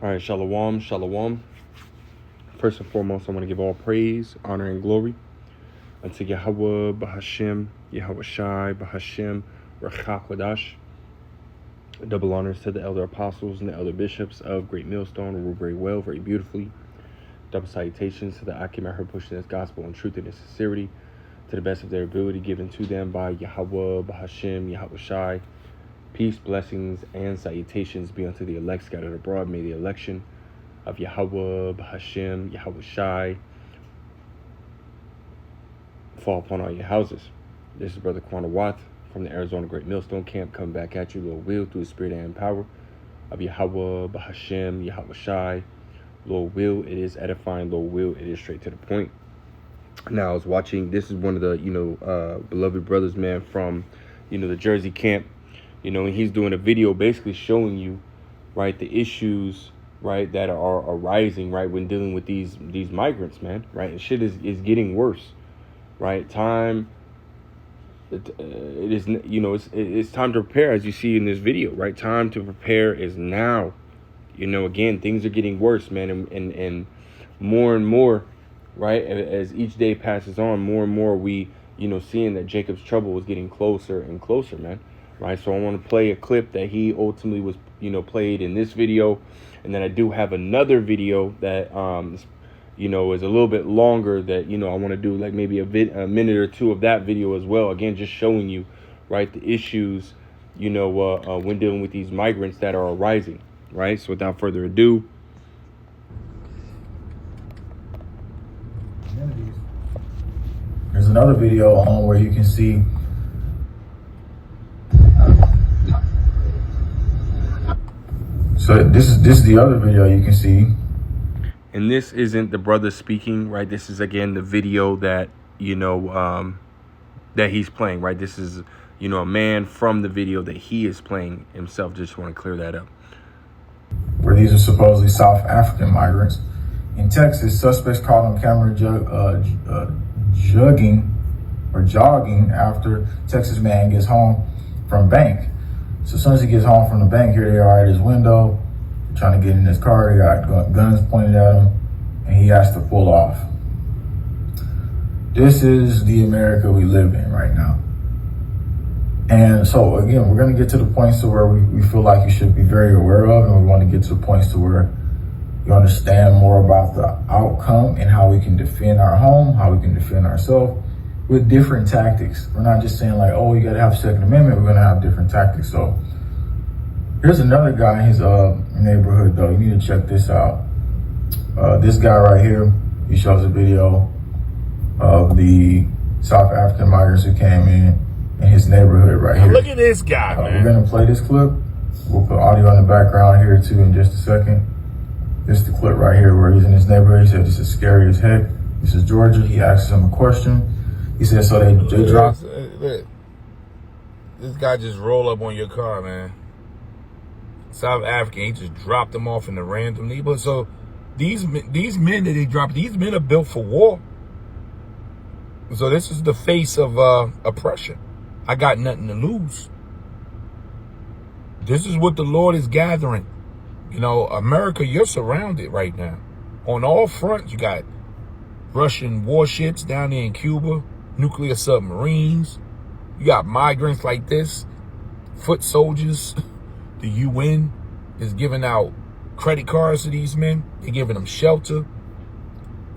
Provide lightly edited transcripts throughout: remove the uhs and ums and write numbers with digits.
All right, shalom, shalom. First and foremost, I want to give all praise, honor, and glory unto Yahweh, Bahashem, Yahweh Shai, Bahashem, Rachak Wadash. Double honors to the elder apostles and the elder bishops of Great Millstone, who rule very well, very beautifully. Double salutations to the Akim I heard pushing this gospel in truth and in sincerity, to the best of their ability, given to them by Yahweh, Bahashem, Yahweh Shai. Peace, blessings, and salutations be unto the elect scattered abroad. May the election of Yahweh, Bahashem, Yahweh Shai fall upon all your houses. This is Brother Quanah Watt from the Arizona Great Millstone Camp, coming back at you, Lord will, through the spirit and power of Yahweh, Bahashem, Yahweh Shai. Lord will, it is edifying. Lord will, it is straight to the point. Now, I was watching, this is one of the, beloved brothers, man, from, the Jersey camp, and he's doing a video basically showing you, right, the issues, right, that are arising, right, when dealing with these migrants, man, right, and shit is getting worse, right, it's time to prepare, as you see in this video, right, time to prepare is now, again, things are getting worse, man, and more, right, as each day passes on, more and more we, seeing that Jacob's trouble was getting closer and closer, man. Right, so I want to play a clip that he ultimately was, played in this video, and then I do have another video that, is a little bit longer that, I want to do like maybe a minute or two of that video as well. Again, just showing you, right, the issues, when dealing with these migrants that are arising, right? So without further ado. There's another video on where you can see So this is the other video you can see. And this isn't the brother speaking, right? This is, again, the video that, that he's playing, right? This is, a man from the video that he is playing himself. Just want to clear that up. Where these are supposedly South African migrants. In Texas, suspects caught on camera jogging after Texas man gets home from bank. So as soon as he gets home from the bank, here they are at his window, trying to get in his car. They got guns pointed at him, and he has to pull off. This is the America we live in right now. And so, again, we're going to get to the points to where we feel like you should be very aware of, and we want to get to the points to where you understand more about the outcome and how we can defend our home, how we can defend ourselves with different tactics. We're not just saying like, oh, you got to have Second Amendment. We're going to have different tactics. So here's another guy in his neighborhood, though. You need to check this out. This guy right here, he shows a video of the South African migrants who came in his neighborhood right here. Look at this guy, man. We're going to play this clip. We'll put audio in the background here, too, in just a second. This is the clip right here where he's in his neighborhood. He said, this is scary as heck. This is Georgia. He asks him a question. He said, so they dropped. Look, this guy just rolled up on your car, man. South African, he just dropped them off in the random neighborhood. So these men that they dropped, these men are built for war. So this is the face of oppression. I got nothing to lose. This is what the Lord is gathering. America, you're surrounded right now. On all fronts, you got Russian warships down there in Cuba, nuclear submarines. You got migrants like this, foot soldiers. The UN is giving out credit cards to these men. They're giving them shelter.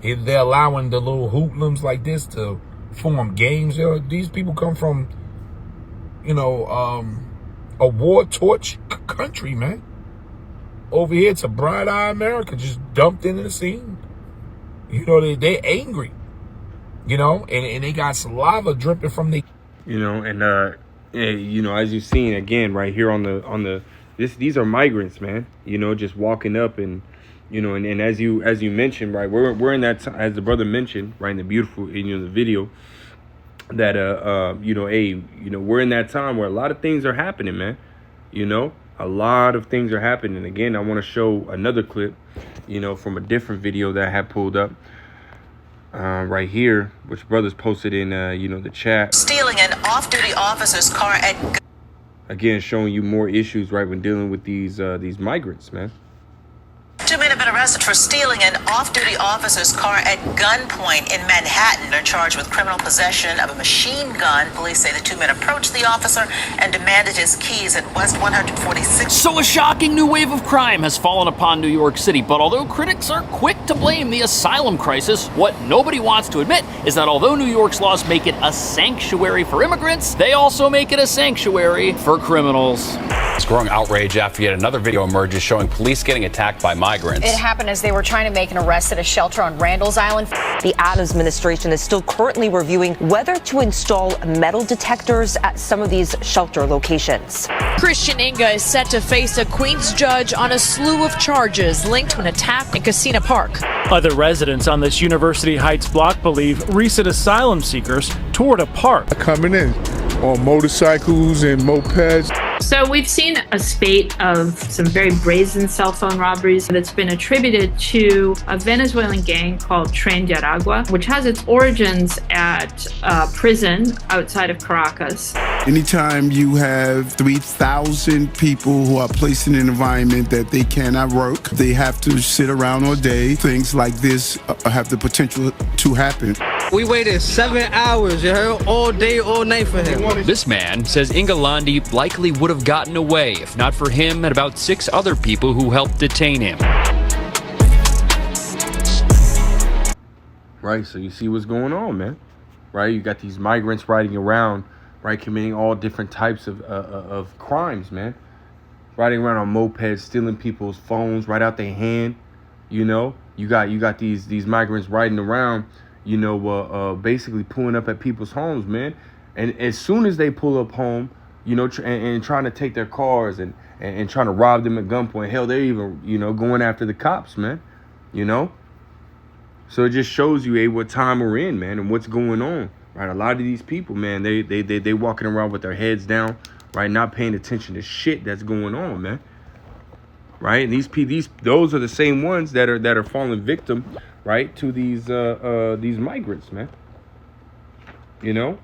They're allowing the little hoodlums like this to form gangs. These people come from, a war-torch country, man. Over here, it's a bright-eyed America just dumped into the scene. They're angry, and they got saliva dripping from the, as you've seen again right here on the these are migrants, man. Just walking up and, and as you mentioned, right, we're in that as the brother mentioned, right, in the beautiful, the video that we're in that time where a lot of things are happening, man. A lot of things are happening. Again, I want to show another clip, from a different video that I had pulled up right here, which brothers posted in, the chat. Stealing an off-duty officer's car at... Again, showing you more issues, right, when dealing with these migrants, man. arrested for stealing an off-duty officer's car at gunpoint in Manhattan. They're charged with criminal possession of a machine gun. Police say the two men approached the officer and demanded his keys at West 146th. So a shocking new wave of crime has fallen upon New York City, but although critics are quick to blame the asylum crisis, what nobody wants to admit is that although New York's laws make it a sanctuary for immigrants, they also make it a sanctuary for criminals. It's growing outrage after yet another video emerges showing police getting attacked by migrants. It happened as they were trying to make an arrest at a shelter on Randall's Island. The Adams administration is still currently reviewing whether to install metal detectors at some of these shelter locations. Christian Inga is set to face a Queens judge on a slew of charges linked to an attack in Casino Park. Other residents on this University Heights block believe recent asylum seekers toured a park. Coming in on motorcycles and mopeds. So we've seen a spate of some very brazen cell phone robberies that's been attributed to a Venezuelan gang called Tren de Aragua, which has its origins at a prison outside of Caracas. Anytime you have 3,000 people who are placed in an environment that they cannot work, they have to sit around all day, things like this have the potential to happen. We waited 7 hours, you heard, all day, all night for him. This man says Ingalandi likely would have gotten away if not for him and about 6 other people who helped detain him. Right, so you see what's going on, man. Right, you got these migrants riding around, right, committing all different types of crimes, man. Riding around on mopeds, stealing people's phones right out their hand. You know, you got these migrants riding around, you know, basically pulling up at people's homes, man. And as soon as they pull up home, you know, and trying to take their cars and trying to rob them at gunpoint. Hell, they're even, you know, going after the cops, man. You know? So it just shows you, hey, what time we're in, man, and what's going on, right? A lot of these people, man, they walking around with their heads down, right? Not paying attention to shit that's going on, man. Right? And those are the same ones that are falling victim, right, to these migrants, man. You know?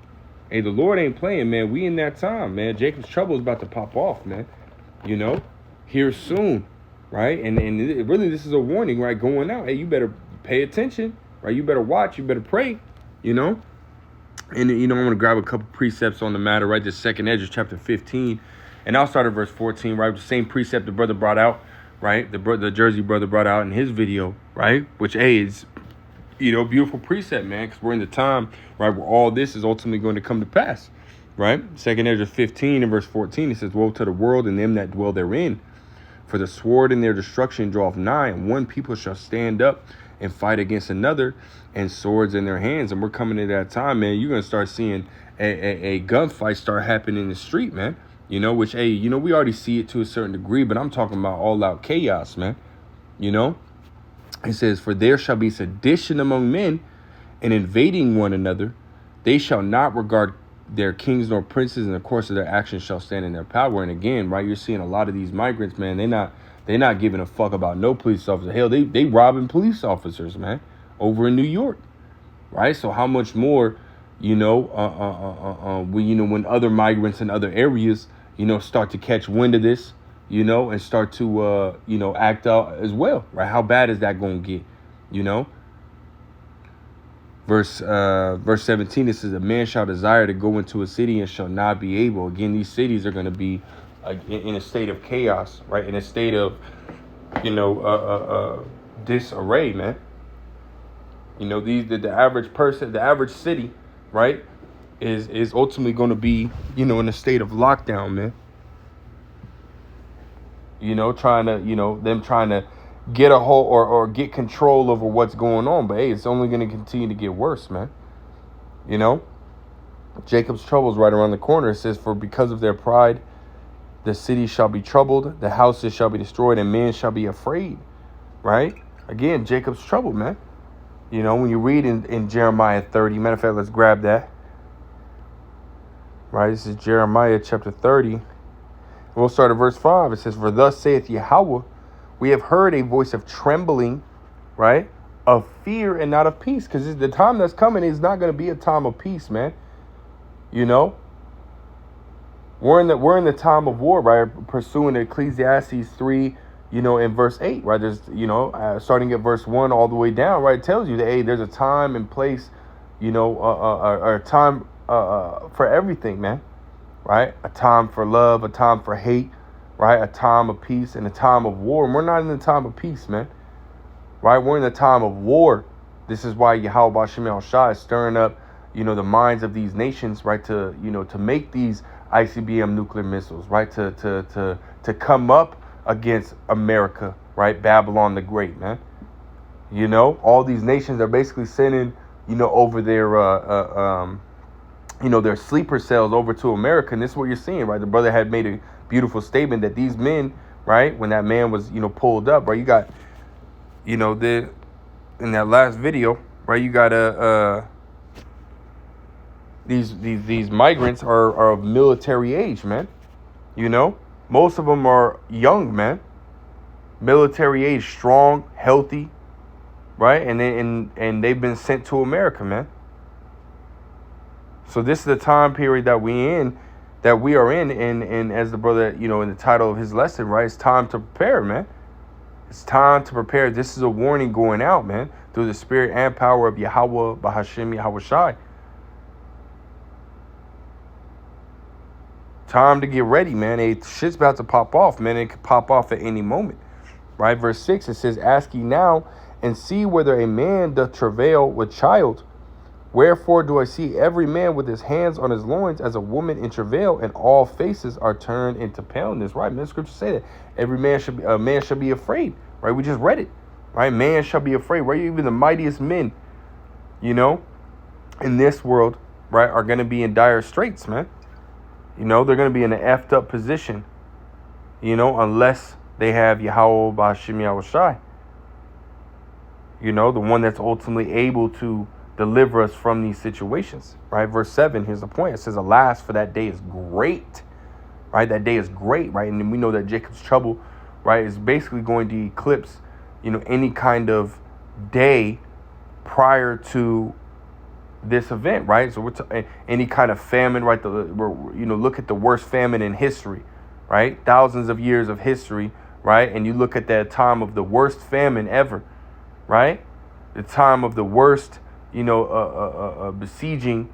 Hey, the Lord ain't playing, man. We in that time, man. Jacob's trouble is about to pop off, man. You know, here soon, right? And really, this is a warning, right? Going out. Hey, you better pay attention, right? You better watch. You better pray, you know. And, you know, I'm going to grab a couple precepts on the matter, right? This second Ezra chapter 15. And I'll start at verse 14, right? The same precept the brother brought out, right? The Jersey brother brought out in his video, right? Which, hey, is, you know, beautiful precept, man, because we're in the time, right, where all this is ultimately going to come to pass, right? Second Ezra 15 and verse 14, it says, woe to the world and them that dwell therein, for the sword in their destruction draweth nigh, and one people shall stand up and fight against another, and swords in their hands. And we're coming to that time, man. You're going to start seeing a gunfight start happening in the street, man. You know, which, hey, you know, we already see it to a certain degree, but I'm talking about all out chaos, man. You know? It says, for there shall be sedition among men, and invading one another. They shall not regard their kings nor princes, and the course of their actions shall stand in their power. And again, right, you're seeing a lot of these migrants, man. They're not giving a fuck about no police officer. Hell, they robbing police officers, man, over in New York, right? So how much more, you know, when other migrants in other areas, you know, start to catch wind of this, you know, and start to, you know, act out as well, right? How bad is that going to get, you know? Verse 17, it says, a man shall desire to go into a city and shall not be able. Again, these cities are going to be in a state of chaos, right? In a state of, you know, disarray, man. You know, the average person, the average city, right, is ultimately going to be, you know, in a state of lockdown, man. You know, trying to get a hold or get control over what's going on. But hey, it's only going to continue to get worse, man. You know, Jacob's trouble is right around the corner. It says, for because of their pride, the city shall be troubled, the houses shall be destroyed, and men shall be afraid. Right? Again, Jacob's trouble, man. You know, when you read in Jeremiah 30, matter of fact, let's grab that. Right? This is Jeremiah chapter 30. We'll start at verse 5. It says, for thus saith Yahweh, we have heard a voice of trembling, right? Of fear and not of peace. Because the time that's coming is not going to be a time of peace, man. You know? We're in the time of war, right? Pursuing Ecclesiastes 3, in verse 8, right? There's, starting at verse 1 all the way down, right? It tells you that, hey, there's a time and place, or a time for everything, man, right? A time for love, a time for hate, right? A time of peace and a time of war. And we're not in the time of peace, man, right? We're in the time of war. This is why Yahweh B'Shem Yahushua is stirring up, the minds of these nations, right? To, to make these ICBM nuclear missiles, right? To come up against America, right? Babylon the Great, man. All these nations are basically sending, over their, their sleeper cells over to America. And this is what you're seeing, right? The brother had made a beautiful statement that these men, right? When that man was, pulled up, right? You got, in that last video, right? You got these migrants are of military age, man. Most of them are young, man. Military age, strong, healthy, right? And they've been sent to America, man. So this is the time period that we are in, and as the brother, in the title of his lesson, right? It's time to prepare, man. It's time to prepare. This is a warning going out, man, through the spirit and power of Yahweh B'Hashem Yahushai. Time to get ready, man. Hey, shit's about to pop off, man. It could pop off at any moment, right? Verse 6, it says, ask ye now and see whether a man doth travail with child. Wherefore do I see every man with his hands on his loins as a woman in travail, and all faces are turned into paleness, right? Man, scripture say that every man shall be afraid, right? We just read it, right? Man shall be afraid, right? Even the mightiest men, in this world, right, are going to be in dire straits, man. They're going to be in an effed up position, unless they have Yahweh B'Hashem Yahushai, the one that's ultimately able to deliver us from these situations, right? Verse 7, here's the point. It says, alas, for that day is great, right? That day is great, right? And we know that Jacob's trouble, right, is basically going to eclipse, any kind of day prior to this event, right? So we're any kind of famine, right? Look at the worst famine in history, right? Thousands of years of history, right? And you look at that time of the worst famine ever, right? The time of the worst, besieging,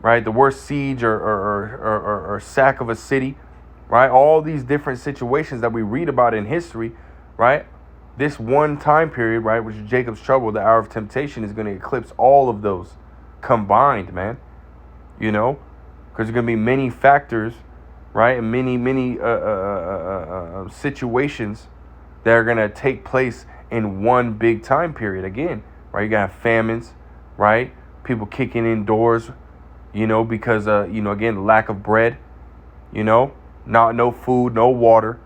right? The worst siege or sack of a city, right? All these different situations that we read about in history, right? This one time period, right, which is Jacob's trouble, the hour of temptation, is going to eclipse all of those combined, man. Because there's going to be many factors, right, and many situations that are going to take place in one big time period. Again, right, you got famines, right, people kicking in doors, because again, lack of bread, no food, no water,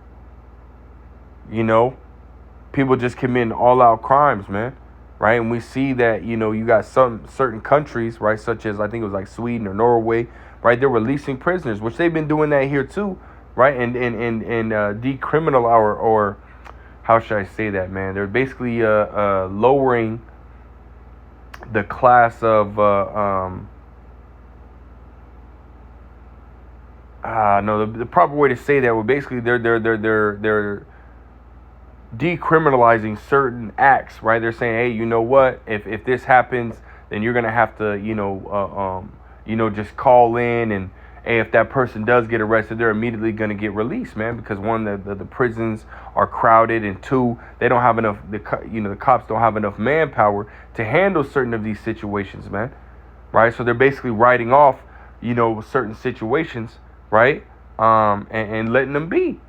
people just committing all out crimes, man. Right. And we see that, you got some certain countries, right, such as I think it was like Sweden or Norway, right? They're releasing prisoners, which they've been doing that here, too. Right. And decriminal or how should I say that, man? They're basically lowering the class of the proper way to say that would basically they're decriminalizing certain acts, right? They're saying, hey, you know what? If this happens, then you're gonna have to, just call in, and hey, if that person does get arrested, they're immediately gonna get released, man. Because one, the prisons are crowded, and two, they don't have enough. The cops don't have enough manpower to handle certain of these situations, man. Right? So they're basically writing off, certain situations, right? And letting them be.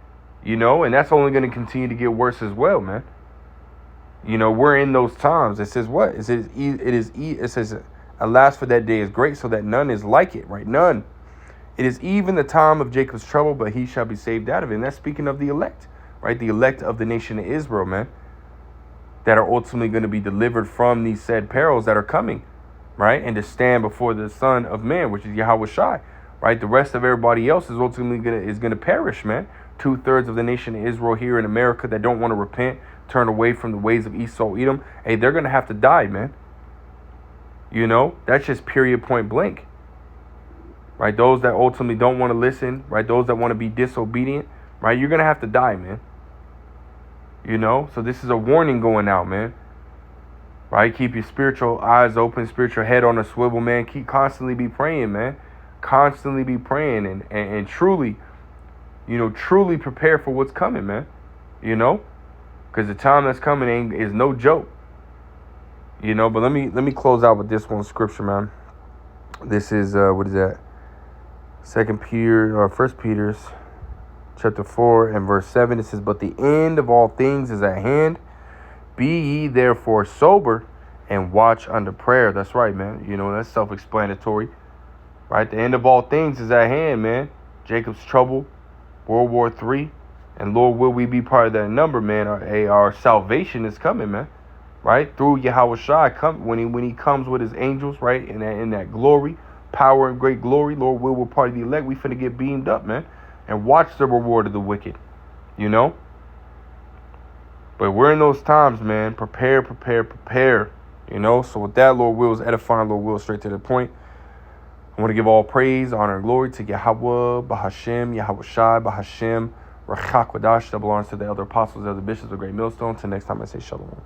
And that's only going to continue to get worse as well, man. We're in those times. It says what? It says, alas, for that day is great, so that none is like it, right? None. It is even the time of Jacob's trouble, but he shall be saved out of it. And that's speaking of the elect, right? The elect of the nation of Israel, man, that are ultimately going to be delivered from these said perils that are coming, right? And to stand before the Son of Man, which is Yahweh Shai, right? The rest of everybody else is ultimately going to perish, man. 2/3 of the nation of Israel here in America that don't want to repent, turn away from the ways of Esau, Edom, hey, they're going to have to die, man. That's just period, point blank. Right? Those that ultimately don't want to listen, right? Those that want to be disobedient, right? You're going to have to die, man. You know, so this is a warning going out, man. Right? Keep your spiritual eyes open, spiritual head on a swivel, man. Keep constantly be praying, man. Constantly be praying and truly, truly prepare for what's coming, man. You know? Because the time that's coming is no joke. You know, but let me close out with this one scripture, man. This is what is that? 1 Peter's chapter 4 and verse 7. It says, "But the end of all things is at hand. Be ye therefore sober and watch unto prayer." That's right, man. You know, that's self-explanatory. Right? The end of all things is at hand, man. Jacob's trouble, World War III. And Lord, will we be part of that number, man? Our salvation is coming, man. Right? Through Yahweh Shai, when he comes with his angels, right? In that glory, power and great glory, Lord, we're part of the elect. We finna get beamed up, man. And watch the reward of the wicked. You know? But we're in those times, man. Prepare. You know? So with that, Lord Will is edifying, Lord Will, straight to the point. I want to give all praise, honor, and glory to Yahweh, Bahashem, Yahweh Shai, Bahashem, Rachak Wadash, that belongs to the elder apostles, elder bishops of Great Millstone. Till next time, I say shalom.